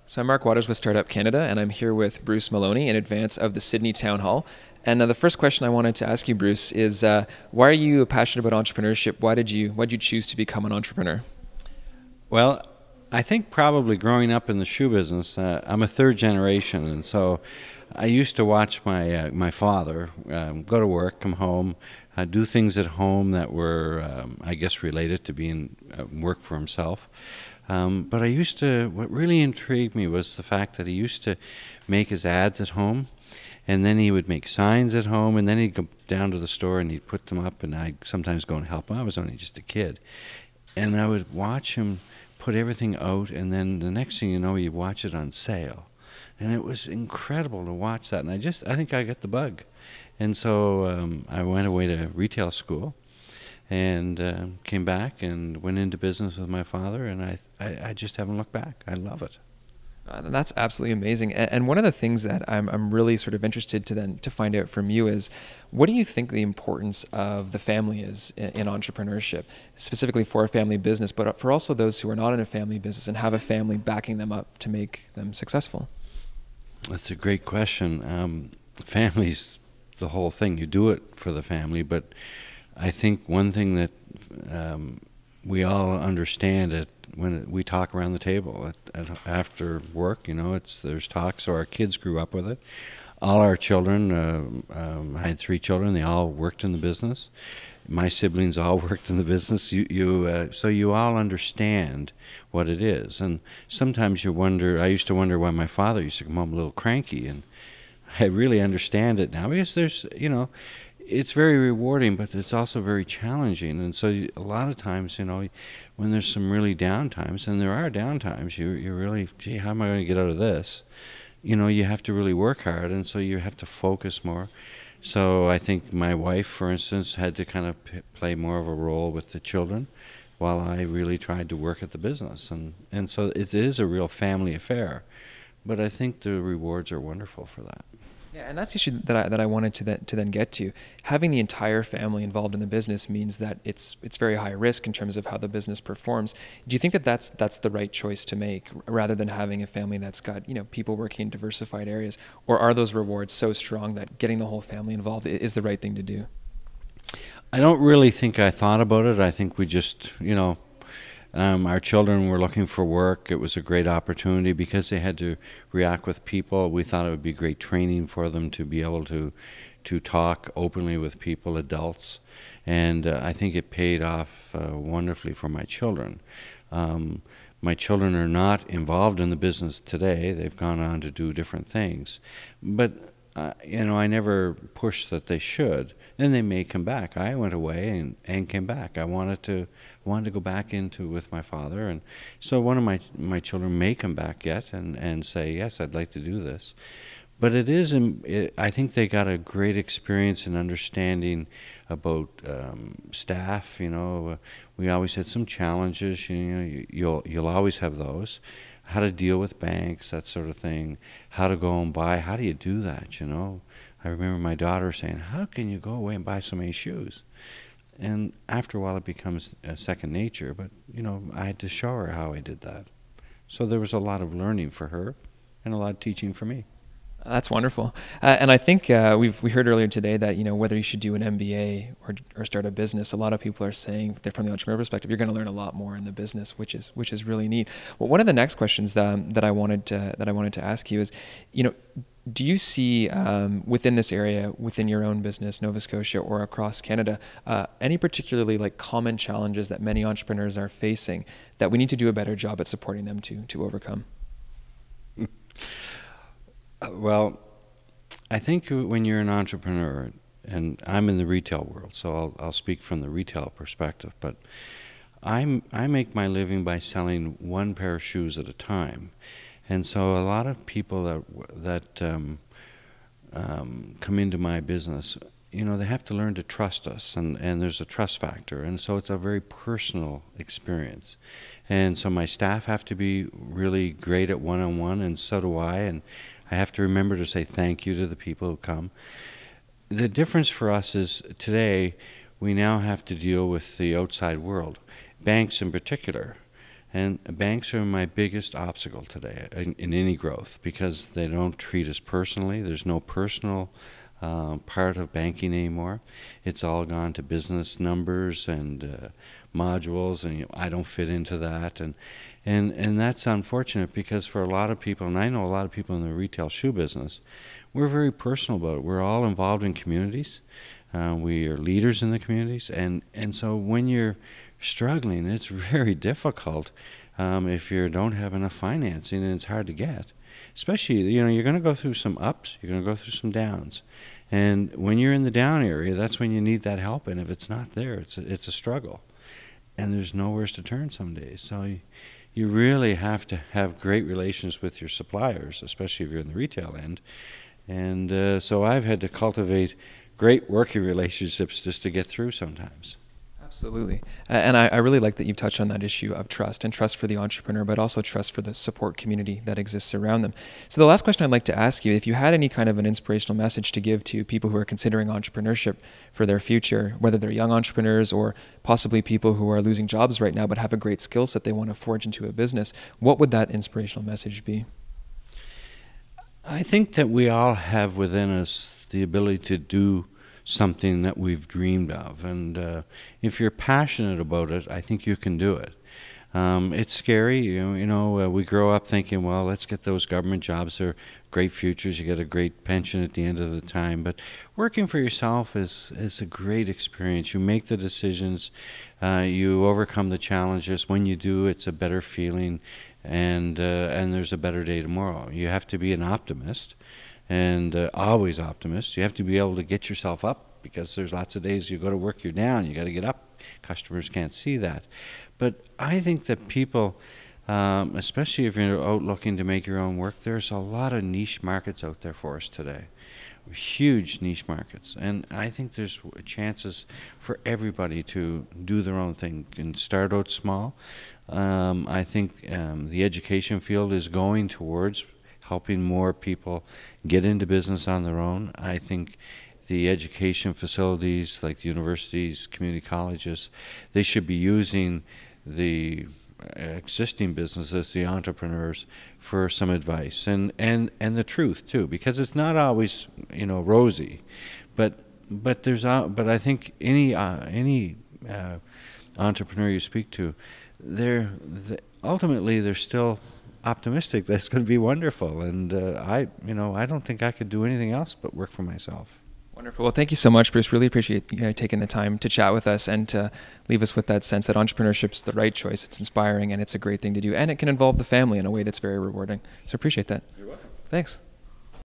So I'm Mark Waters with Startup Canada, and I'm here with Bruce Meloney in advance of the Sydney Town Hall. And the first question I wanted to ask you, Bruce, is why are you passionate about entrepreneurship? Why did you choose to become an entrepreneur? Well, I think probably growing up in the shoe business, I'm a third generation, and so I used to watch my father go to work, come home, do things at home that were, I guess, related to being work for himself. But what really intrigued me was the fact that he used to make his ads at home, and then he would make signs at home, and then he'd go down to the store and he'd put them up, and I'd sometimes go and help him. I was only just a kid. And I would watch him put everything out, and then the next thing you know, you watch it on sale. And it was incredible to watch that, and I think I got the bug. And so I went away to retail school, and came back and went into business with my father, and I just haven't looked back. I love it. That's absolutely amazing. And one of the things that I'm really sort of interested to find out from you is, what do you think the importance of the family is in entrepreneurship, specifically for a family business, but for also those who are not in a family business and have a family backing them up to make them successful? That's a great question. Family's the whole thing. You do it for the family, but I think one thing that we all understand it when we talk around the table after work, there's talk. So our kids grew up with it. All our children, I had 3 children. They all worked in the business. My siblings all worked in the business. So you all understand what it is. And sometimes you wonder. I used to wonder why my father used to come home a little cranky, and I really understand it now, because it's very rewarding, but it's also very challenging. And so a lot of times, when there's some really down times, and there are down times, you're really, gee, how am I going to get out of this? You have to really work hard, and so you have to focus more. So I think my wife, for instance, had to kind of play more of a role with the children while I really tried to work at the business. And so it is a real family affair. But I think the rewards are wonderful for that. Yeah, and that's the issue that I wanted to then get to. Having the entire family involved in the business means that it's very high risk in terms of how the business performs. Do you think that that's the right choice to make, rather than having a family that's got people working in diversified areas, or are those rewards so strong that getting the whole family involved is the right thing to do? I don't really think I thought about it. I think we just our children were looking for work. It was a great opportunity because they had to react with people. We thought it would be great training for them to be able to talk openly with people, adults. And I think it paid off wonderfully for my children. My children are not involved in the business today. They've gone on to do different things. But I never pushed that they should. And they may come back. I went away and came back. I wanted to go back with my father, and so one of my children may come back yet and say, yes, I'd like to do this. But I think they got a great experience in understanding about staff. We always had some challenges. You'll always have those. How to deal with banks, that sort of thing. How to go and buy. How do you do that? I remember my daughter saying, "How can you go away and buy so many shoes?" And after a while, it becomes second nature. But I had to show her how I did that. So there was a lot of learning for her, and a lot of teaching for me. That's wonderful. And I think we heard earlier today that whether you should do an MBA or start a business, a lot of people are saying that from the entrepreneur perspective, you're going to learn a lot more in the business, which is really neat. Well, one of the next questions that I wanted to ask you is, do you see within this area, within your own business, Nova Scotia or across Canada, any particularly common challenges that many entrepreneurs are facing that we need to do a better job at supporting them to overcome? Well, I think when you're an entrepreneur, and I'm in the retail world, so I'll speak from the retail perspective, but I make my living by selling one pair of shoes at a time. And so a lot of people that come into my business, they have to learn to trust us, and there's a trust factor. And so it's a very personal experience. And so my staff have to be really great at one-on-one, and so do I. And I have to remember to say thank you to the people who come. The difference for us is today we now have to deal with the outside world, banks in particular. And banks are my biggest obstacle today in any growth because they don't treat us personally. There's no personal part of banking anymore. It's all gone to business numbers and modules, and I don't fit into that. And that's unfortunate because for a lot of people, and I know a lot of people in the retail shoe business, we're very personal about it. We're all involved in communities. We are leaders in the communities. And so when you're struggling, it's very difficult if you don't have enough financing, and it's hard to get. Especially, you're going to go through some ups, you're going to go through some downs. And when you're in the down area, that's when you need that help. And if it's not there, it's a struggle. And there's nowhere to turn some days. So you really have to have great relations with your suppliers, especially if you're in the retail end. And so I've had to cultivate great working relationships just to get through sometimes. Absolutely. And I really like that you've touched on that issue of trust, and trust for the entrepreneur, but also trust for the support community that exists around them. So the last question I'd like to ask you, if you had any kind of an inspirational message to give to people who are considering entrepreneurship for their future, whether they're young entrepreneurs or possibly people who are losing jobs right now but have a great skill set they want to forge into a business, what would that inspirational message be? I think that we all have within us the ability to do something that we've dreamed of, and if you're passionate about it, I think you can do it. It's scary, we grow up thinking, well, let's get those government jobs. They're great futures. You get a great pension at the end of the time. But working for yourself is a great experience. You make the decisions. You overcome the challenges. When you do, it's a better feeling, and there's a better day tomorrow. You have to be an optimist, and always optimist. You have to be able to get yourself up, because there's lots of days you go to work, you're down. You got to get up. Customers can't see that. But I think that people, especially if you're out looking to make your own work, there's a lot of niche markets out there for us today. Huge niche markets. And I think there's chances for everybody to do their own thing and start out small. I think the education field is going towards helping more people get into business on their own. I think the education facilities like the universities, community colleges, they should be using the existing businesses, the entrepreneurs, for some advice and the truth too, because it's not always rosy, but I think any entrepreneur you speak to, ultimately they're still optimistic that's going to be wonderful, and I don't think I could do anything else but work for myself. Wonderful. Well, thank you so much, Bruce. Really appreciate you taking the time to chat with us and to leave us with that sense that entrepreneurship is the right choice. It's inspiring and it's a great thing to do, and it can involve the family in a way that's very rewarding. So appreciate that. You're welcome. Thanks.